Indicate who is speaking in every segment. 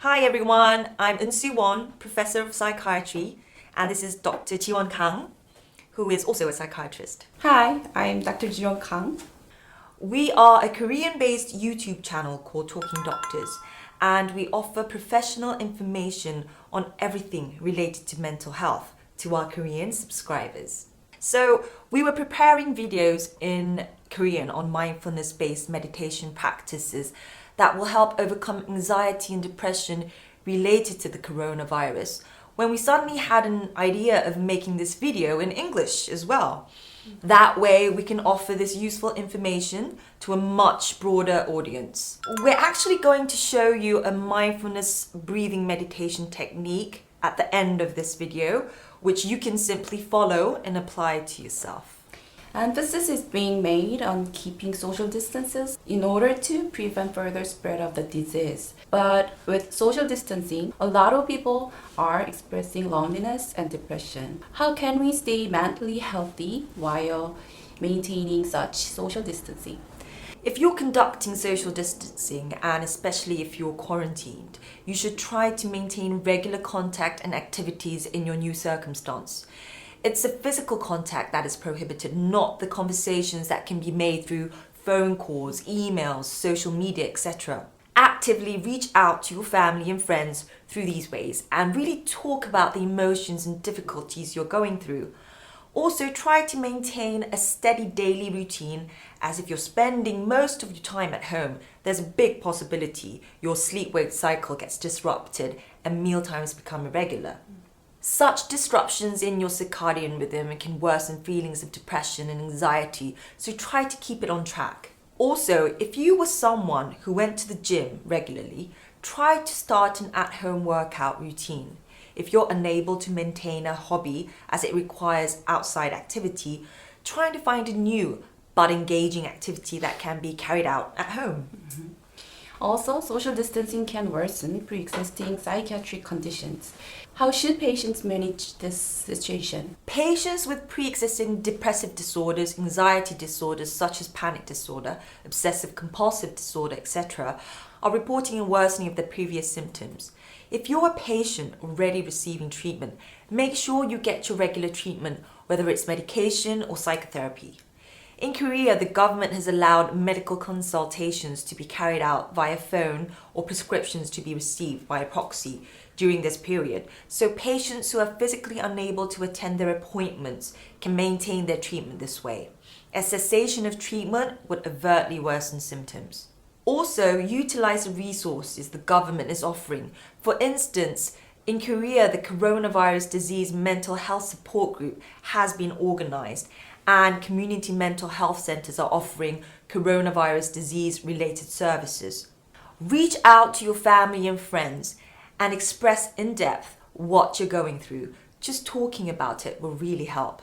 Speaker 1: Hi everyone, I'm Eun-Soo Won, Professor of Psychiatry, and this is Dr. Jiwon Kang, who is also a psychiatrist.
Speaker 2: Hi, I'm Dr. Jiwon Kang.
Speaker 1: We are a Korean-based YouTube channel called Talking Doctors, and we offer professional information on everything related to mental health to our Korean subscribers. So we were preparing videos in Korean on mindfulness-based meditation practices that will help overcome anxiety and depression related to the coronavirus, when we suddenly had an idea of making this video in English as well. That way we can offer this useful information to a much broader audience. We're actually going to show you a mindfulness breathing meditation technique at the end of this video, which you can simply follow and apply to yourself.
Speaker 2: Emphasis is being made on keeping social distances in order to prevent further spread of the disease. But with social distancing, a lot of people are expressing loneliness and depression. How can we stay mentally healthy while maintaining such social distancing?
Speaker 1: If you're conducting social distancing, and especially if you're quarantined, you should try to maintain regular contact and activities in your new circumstance. It's the physical contact that is prohibited, not the conversations that can be made through phone calls, emails, social media, etc. Actively reach out to your family and friends through these ways and really talk about the emotions and difficulties you're going through. Also, try to maintain a steady daily routine, as if you're spending most of your time at home, there's a big possibility your sleep-wake cycle gets disrupted and mealtimes become irregular. Such disruptions in your circadian rhythm can worsen feelings of depression and anxiety, so try to keep it on track. Also, if you were someone who went to the gym regularly, try to start an at-home workout routine. If you're unable to maintain a hobby as it requires outside activity, try to find a new but engaging activity that can be carried out at home.
Speaker 2: Also, social distancing can worsen pre-existing psychiatric conditions. How should patients manage this situation?
Speaker 1: Patients with pre-existing depressive disorders, anxiety disorders such as panic disorder, obsessive compulsive disorder, etc., are reporting a worsening of their previous symptoms. If you're a patient already receiving treatment, make sure you get your regular treatment, whether it's medication or psychotherapy. In Korea, the government has allowed medical consultations to be carried out via phone or prescriptions to be received via proxy during this period, so patients who are physically unable to attend their appointments can maintain their treatment this way. A cessation of treatment would overtly worsen symptoms. Also, utilize the resources the government is offering. For instance, in Korea, the coronavirus disease mental health support group has been organized, and community mental health centers are offering coronavirus disease-related services. Reach out to your family and friends and express in depth what you're going through. Just talking about it will really help.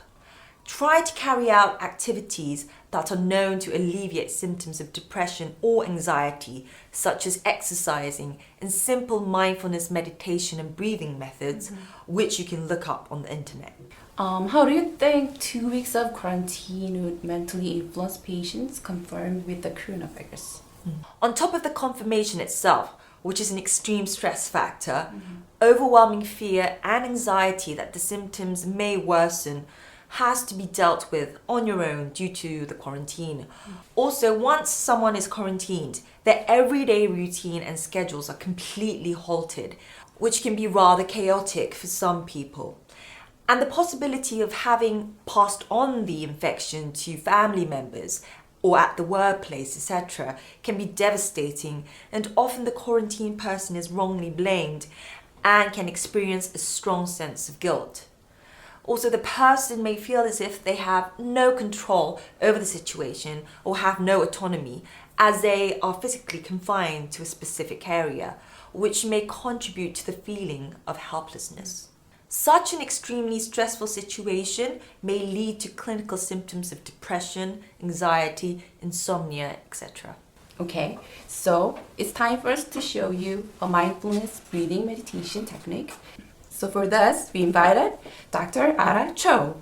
Speaker 1: Try to carry out activities that are known to alleviate symptoms of depression or anxiety, such as exercising and simple mindfulness meditation and breathing methods, which you can look up on the internet.
Speaker 2: How do you think 2 weeks of quarantine would mentally influence patients confirmed with the coronavirus?
Speaker 1: On top of the confirmation itself, which is an extreme stress factor, overwhelming fear and anxiety that the symptoms may worsen has to be dealt with on your own due to the quarantine. Also, once someone is quarantined, their everyday routine and schedules are completely halted, which can be rather chaotic for some people. And the possibility of having passed on the infection to family members or at the workplace, etc., can be devastating, and often the quarantined person is wrongly blamed and can experience a strong sense of guilt. Also, the person may feel as if they have no control over the situation or have no autonomy, as they are physically confined to a specific area, which may contribute to the feeling of helplessness. Such an extremely stressful situation may lead to clinical symptoms of depression, anxiety, insomnia, etc.
Speaker 2: Okay, so it's time for us to show you a mindfulness breathing meditation technique. So for this, we invited Dr. Ara Cho.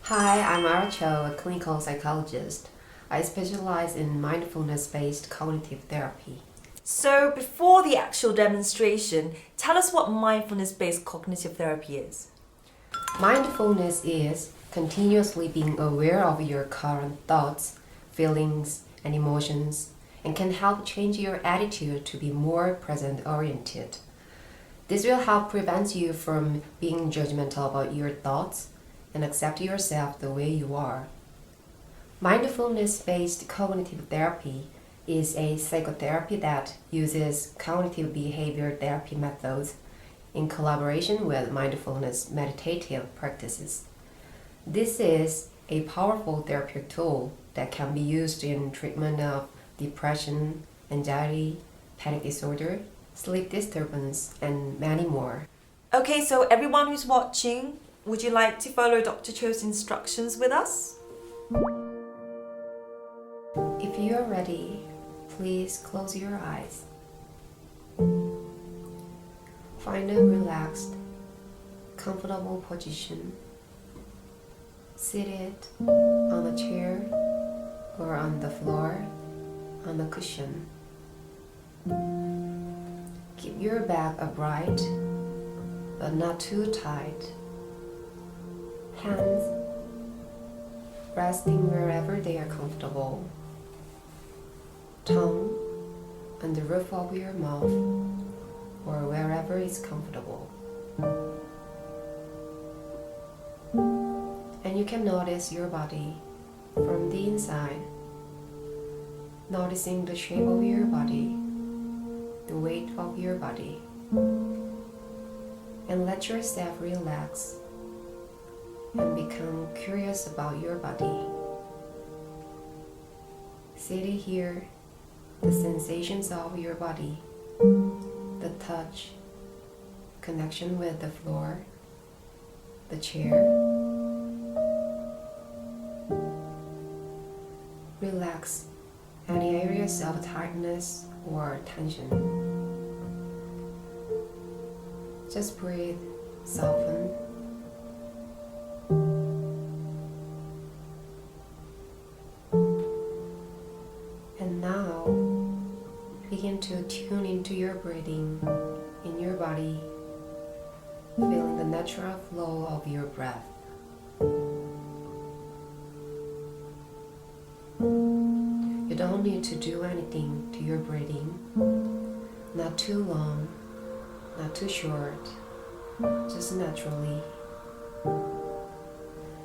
Speaker 3: Hi, I'm Ara Cho, a clinical psychologist. I specialize in mindfulness-based cognitive therapy.
Speaker 1: So before the actual demonstration, tell us what mindfulness-based cognitive therapy is.
Speaker 3: Mindfulness is continuously being aware of your current thoughts, feelings, and emotions, and can help change your attitude to be more present-oriented. This will help prevent you from being judgmental about your thoughts and accept yourself the way you are. Mindfulness-based cognitive therapy is a psychotherapy that uses cognitive behavior therapy methods in collaboration with mindfulness meditative practices. This is a powerful therapeutic tool that can be used in treatment of depression, anxiety, panic disorder, sleep disturbance, and many more.
Speaker 1: Okay, so everyone who's watching, would you like to follow Dr. Cho's instructions with us?
Speaker 3: If you are ready, please close your eyes. Find a relaxed, comfortable position. Seated on a chair or on the floor on a cushion. Keep your back upright, but not too tight. Hands resting wherever they are comfortable. Tongue on the roof of your mouth or wherever is comfortable. And you can notice your body from the inside, noticing the shape of your body, the weight of your body, and let yourself relax and become curious about your body. Sitting here, the sensations of your body, the touch, connection with the floor, the chair. Relax any areas of tightness or tension. Just breathe, soften. And now, begin to tune into your breathing in your body, feeling the natural flow of your breath. You don't need to do anything to your breathing, not too long, not too short, just naturally.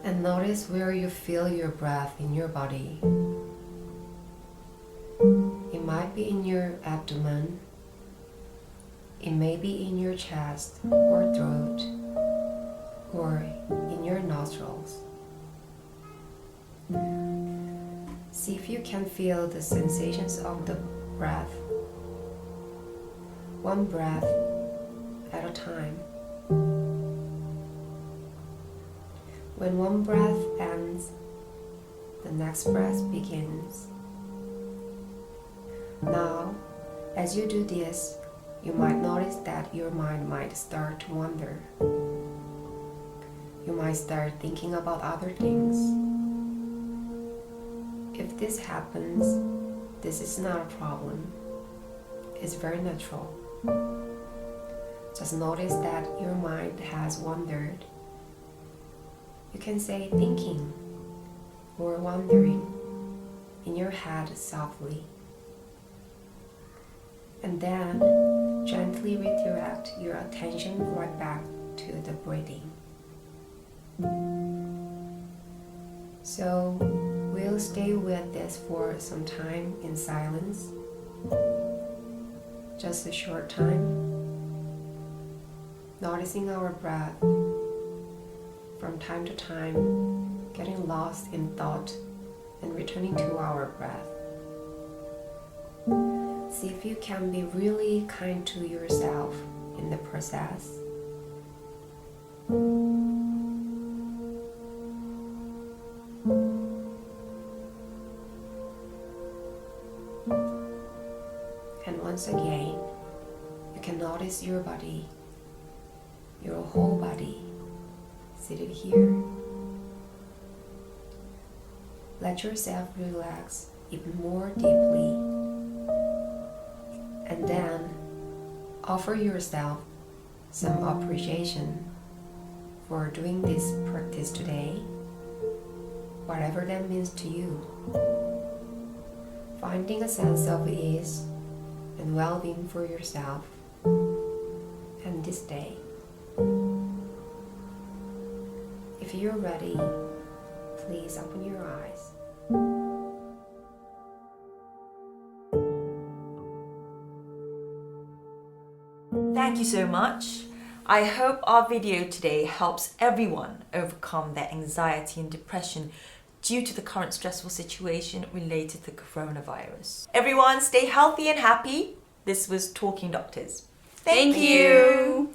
Speaker 3: And notice where you feel your breath in your body. It might be in your abdomen, it may be in your chest or throat, or in your nostrils. See if you can feel the sensations of the breath, one breath at a time. When one breath ends, the next breath begins. Now, as you do this, you might notice that your mind might start to wander. You might start thinking about other things. If this happens, this is not a problem. It's very natural. Just notice that your mind has wandered. You can say thinking or wandering in your head softly. And then gently redirect your attention right back to the breathing. So we'll stay with this for some time in silence, just a short time, noticing our breath, from time to time getting lost in thought and returning to our breath. See if you can be really kind to yourself in the process. And once again, you can notice your body, your whole body, seated here. Let yourself relax even more deeply. And then offer yourself some appreciation for doing this practice today, whatever that means to you. Finding a sense of ease and well-being for yourself and this day. If you're ready, please open your eyes.
Speaker 1: Thank you so much. I hope our video today helps everyone overcome their anxiety and depression due to the current stressful situation related to the coronavirus. Everyone stay healthy and happy. This was Talking Doctors.
Speaker 2: Thank you.